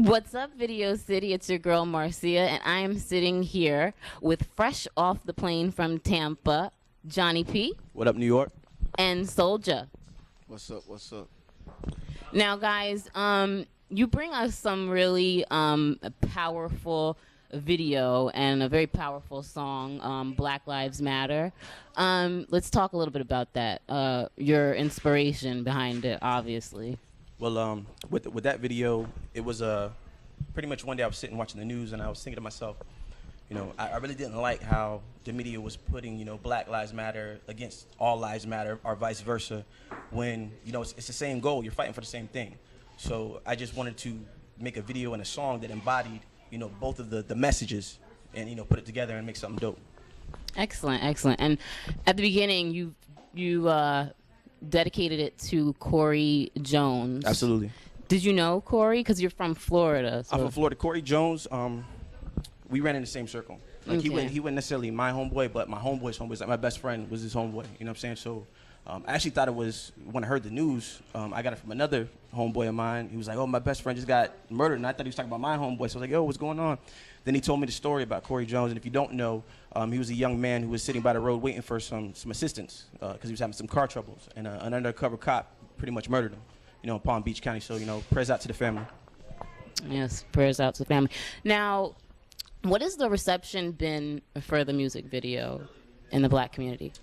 What's up, Video City? It's your girl Marcia, and I am sitting here with fresh off the plane from Tampa, Johnnie P. What up, New York? And Souljah. What's up? What's up? Now, guys, you bring us some really powerful video and a very powerful song, Black Lives Matter. Let's talk a little bit about that. Your inspiration behind it, obviously. Well, with that video, it was pretty much one day I was sitting watching the news and I was thinking to myself, you know, I really didn't like how the media was putting, you know, Black Lives Matter against All Lives Matter or vice versa, when, you know, it's the same goal. You're fighting for the same thing. So I just wanted to make a video and a song that embodied, you know, both of the messages and, you know, put it together and make something dope. Excellent, excellent. And at the beginning, you dedicated it to Corey Jones. Absolutely. Did you know Corey? Because you're from Florida. So. I'm from Florida. Corey Jones, we ran in the same circle. Like Okay. he wasn't necessarily my homeboy, but my homeboy's homeboy. Like my best friend was his homeboy. You know what I'm saying? So I actually thought it was, when I heard the news, I got it from another homeboy of mine. He was like, oh, my best friend just got murdered. And I thought he was talking about my homeboy. So I was like, yo, what's going on? Then he told me the story about Corey Jones. And if you don't know, he was a young man who was sitting by the road waiting for some assistance because he was having some car troubles. And an undercover cop pretty much murdered him, you know, in Palm Beach County. So, you know, prayers out to the family. Yes, prayers out to the family. Now, what has the reception been for the music video in the black community?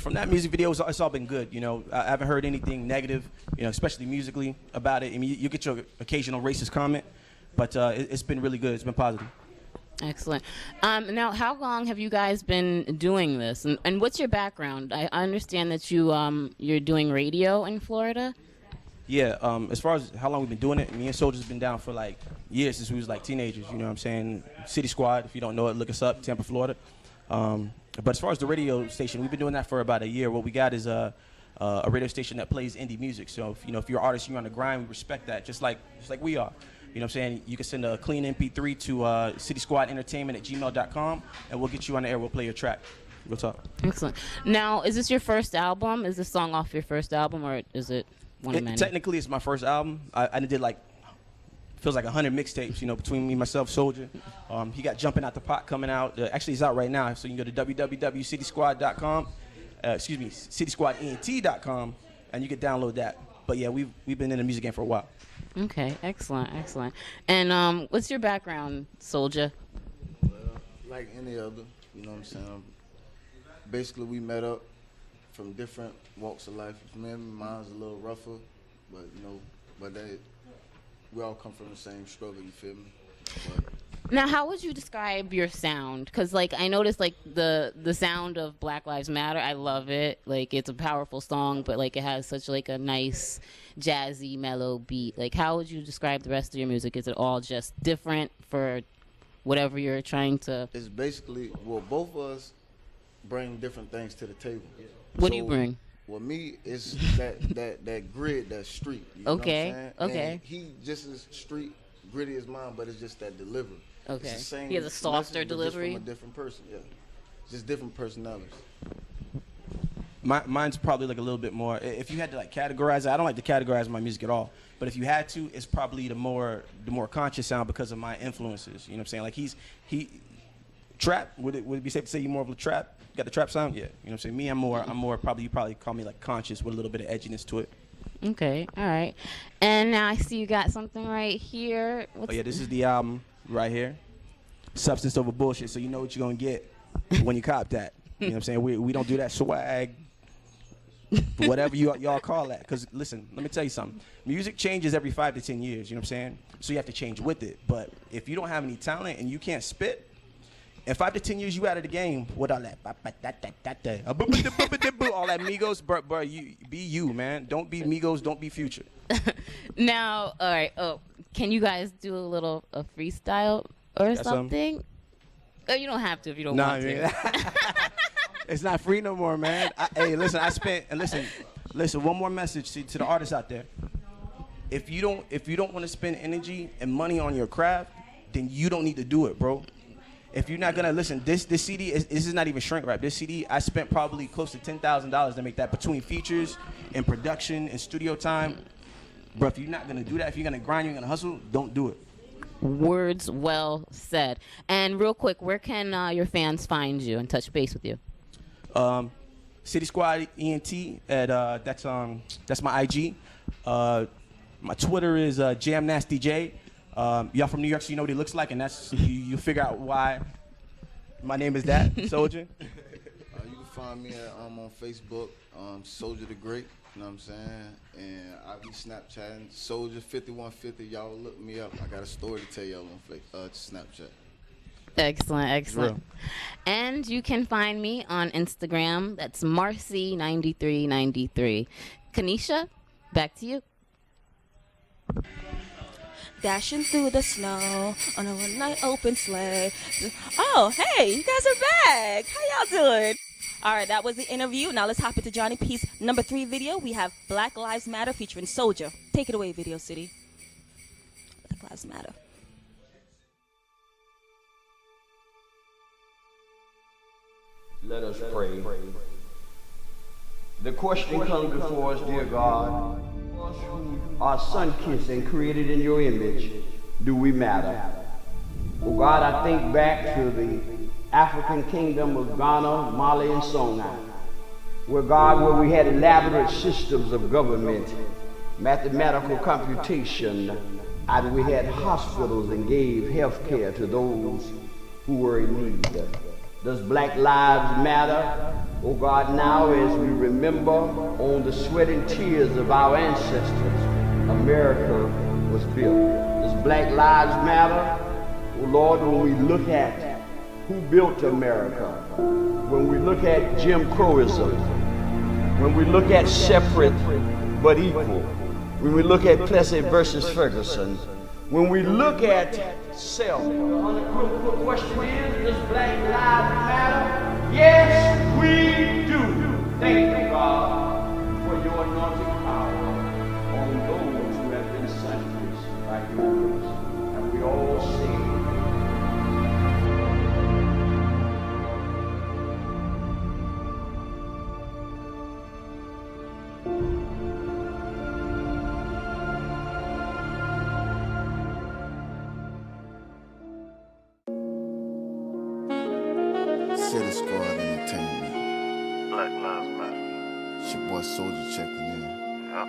From that music video, it's all been good. You know, I haven't heard anything negative, you know, especially musically about it. I mean, you get your occasional racist comment, but it's been really good. It's been positive. Excellent. Now, how long have you guys been doing this? And what's your background? I understand that you're doing radio in Florida. Yeah, as far as how long we've been doing it, me and Souljah's been down for like years since we was like teenagers, you know what I'm saying? City Squad, if you don't know it, look us up, Tampa, Florida. But as far as the radio station, we've been doing that for about a year. What we got is a radio station that plays indie music. So if, you know, if you're an artist, you're on the grind, we respect that, just like we are. You know what I'm saying? You can send a clean MP3 to citysquadentertainment@gmail.com, and we'll get you on the air. We'll play your track. We'll talk. Excellent. Now, is this your first album? Is this song off your first album, or is it one of many? Technically, it's my first album. I did like, feels like 100 mixtapes, you know, between me, myself, Souljah. He got Jumping Out the Pot coming out. Actually, it's out right now. So you can go to www.citysquad.com, citysquadent.com, and you can download that. But yeah, we've been in the music game for a while. Okay, excellent, excellent. And what's your background, Souljah? Like any other, you know what I'm saying? Basically, we met up from different walks of life. Mine's a little rougher, but you know, we all come from the same struggle. You feel me? But Now, how would you describe your sound? Because, like, I noticed, like, the sound of Black Lives Matter, I love it. Like, it's a powerful song, but, like, it has such, like, a nice, jazzy, mellow beat. Like, how would you describe the rest of your music? Is it all just different for whatever you're trying to... it's basically, well, both of us bring different things to the table. What do you bring? Well, me, it's that grid, that street. You Okay, know what I'm saying? okay. And he just as street, gritty as mine, but it's just that delivery. Okay. It's the same He has a softer message, but delivery? just from a different person, yeah. Just different personalities. Mine's probably like a little bit more. If you had to like categorize it, I don't like to categorize my music at all. But if you had to, it's probably the more conscious sound because of my influences. You know what I'm saying? Like he trap. Would it be safe to say you're more of a trap? Got the trap sound? Yeah. You know what I'm saying? Me, I'm more probably, you probably call me like conscious with a little bit of edginess to it. Okay, all right. And now I see you got something right here. Oh yeah, this is the album right here. Substance over bullshit. So you know what you're gonna get when you cop that. You know what I'm saying? We don't do that swag. Whatever y'all call that. Because listen, let me tell you something. Music changes every 5 to 10 years. You know what I'm saying? So you have to change with it. But if you don't have any talent and you can't spit, in 5 to 10 years you out of the game with all that all that Migos, bro, you be you, man. Don't be Migos, don't be Future. Now, all right. Oh, can you guys do a little freestyle or Got something? Oh, you don't have to if you don't want to. It's not free no more, man. Hey, listen, listen. One more message to the artists out there. If you don't want to spend energy and money on your craft, then you don't need to do it, bro. If you're not gonna listen, this CD this is not even shrink wrap. This CD I spent probably close to $10,000 to make that between features and production and studio time. Bro, if you're not gonna do that, if you're gonna grind, you're gonna hustle, don't do it. Words well said. And real quick, where can your fans find you and touch base with you? City Squad ENT at that's my IG. My Twitter is JamNastyJ. Y'all from New York, so you know what he looks like, and that's you figure out why my name is that. Souljah. You can find me on Facebook, Souljah the Great. You know what I'm saying? And I be Snapchatting Souljah5150. Y'all look me up. I got a story to tell y'all on Snapchat. Excellent. And you can find me on Instagram. That's Marcy9393. Kanisha, back to you. Dashing through the snow on a one-night open sleigh. Oh, hey, you guys are back. How y'all doing? All right, that was the interview. Now let's hop into Johnnie P's number 3 video. We have Black Lives Matter featuring Souljah. Take it away, Video City. Black Lives Matter. Let us pray. The question comes before us, dear God. Who are sun-kissed and created in your image, do we matter? Oh God, I think back to the African kingdom of Ghana, Mali, and Songhai, where we had elaborate systems of government, mathematical computation, and we had hospitals and gave health care to those who were in need. Does Black Lives Matter? Oh God, now as we remember on the sweat and tears of our ancestors, America was built. Does Black Lives Matter? Oh Lord, when we look at who built America, when we look at Jim Crowism, when we look at separate but equal, when we look at Plessy versus Ferguson, when we look at self, the unequivocal question is, does Black Lives Matter? Yes, we do. Thank you, God, for your anointing power on those who have been sun-kissed by yours. And we all sing. City Squad Entertainment. Black Lives Matter. It's your boy Souljah checking in. Yep.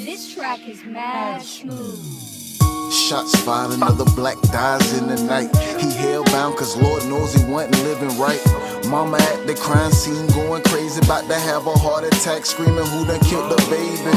This track is mad smooth. Shots fired, another black dies in the night. He hellbound cause Lord knows he wasn't living right. Mama at the crime scene going crazy, about to have a heart attack, screaming who done killed the baby.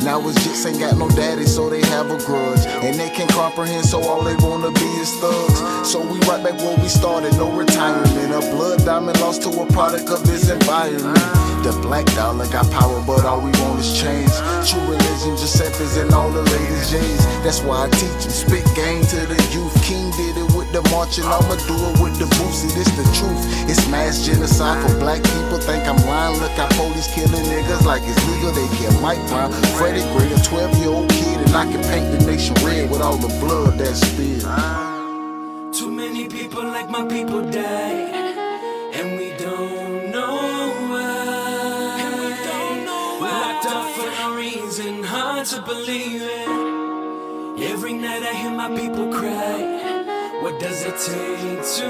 Now his jits ain't got no daddy, so they have a grudge. And they can't comprehend, so all they wanna be is thugs. So we right back where we started, no retirement. A blood diamond lost to a product of this environment. The black dollar got power, but all we want is change. True religion just happens in all the latest J's. That's why I teach and spit game to the youth. King did it with the marching, I'ma do it with the boosie. This the truth, it's mass genocide for black people. Think I'm lying, look how police killing niggas like it's legal. They kill Mike Brown, Freddie Gray, a 12-year-old kid, and I can paint the nation red with all the blood that's spilled. Too many people like my people died, and we don't know why. Locked up for no reason, hard to believe it. Every night I hear my people cry. What does it take to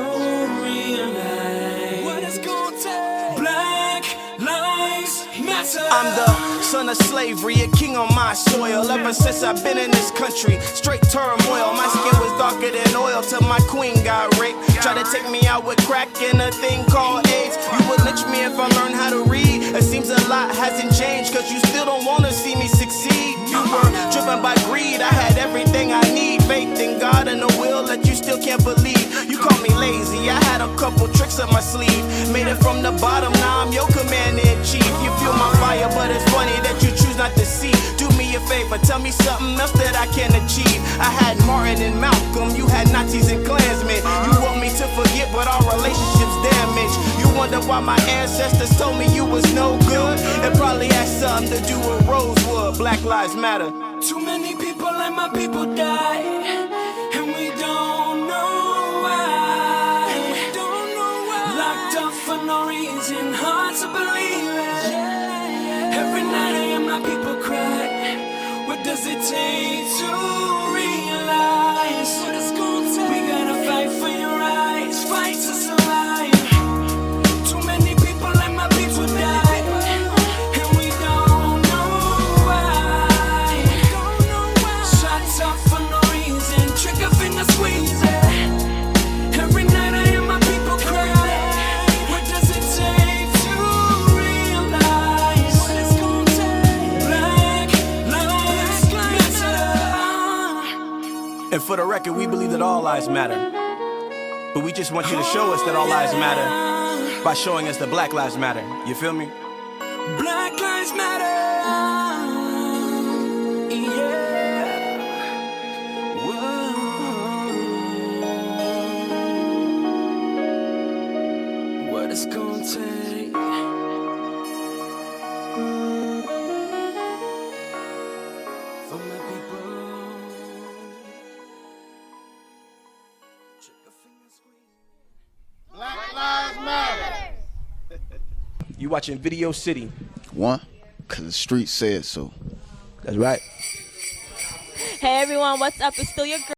realize what it's gonna take? Black lives matter. I'm the son of slavery, a king on my soil. Ever since I've been in this country, straight turmoil. My skin was darker than oil till my queen got raped. Try to take me out with crack and a thing called AIDS. You would lynch me if I learned how to read. It seems a lot hasn't changed, cause you still don't wanna see me succeed. You were driven by greed, I had everything I need. Faith in God and a will that you still can't believe. You call me lazy, I had a couple tricks up my sleeve. Made it from the bottom, now I'm your commander-in-chief. You feel my fire, but it's funny that you choose not to see. Do me a favor, tell me something else that I can achieve. I had Martin and Malcolm, you had Nazis and Klansmen. You want me to forget, but our relationships damaged. You wonder why my ancestors told me you was no good. It probably had something to do with Rosewood. Black Lives Matter. Too many people like my people died, and we don't know why. Locked up for no reason, hard to believe it. Every night I hear my people cry. What does it take to realize? And for the record, we believe that all lives matter. But we just want you to show us that all lives matter by showing us that Black Lives Matter. You feel me? Black Lives Matter. Yeah. Whoa. What it's gonna take. For my people. Black Lives Matter. You watching Video City. One, because the street said so. That's right. Hey everyone, what's up? It's still your girl.